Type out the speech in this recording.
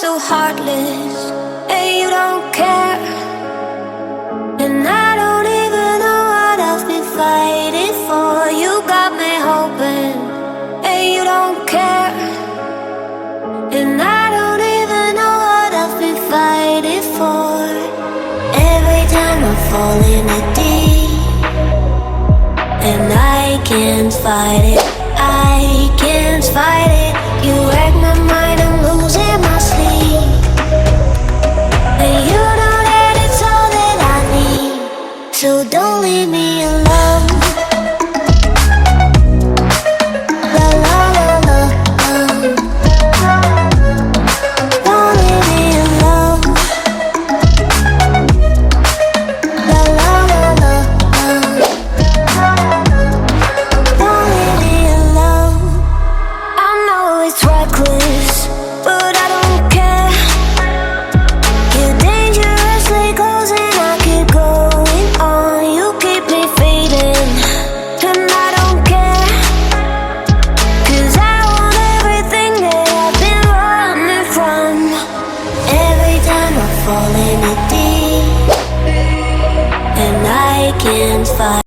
so heartless, and you don't care. And I don't even know what I've been fighting for. You got me hoping, and you don't care. And I don't even know what I've been fighting for. Every time I fall in the deep, and I can't fight it, I can't fight it. You wreck my mind, I'm losing my sleep. And you know that it's all that I need, so don't leave me alone. La la la la, don't leave me alone. La la la la, don't leave me alone. I know it's reckless, but I don't care. You're dangerously close and I keep going on. You keep me fading, and I don't care. 'Cause I want everything that I've been running from. Every time I fall in the deep, and I can't fight.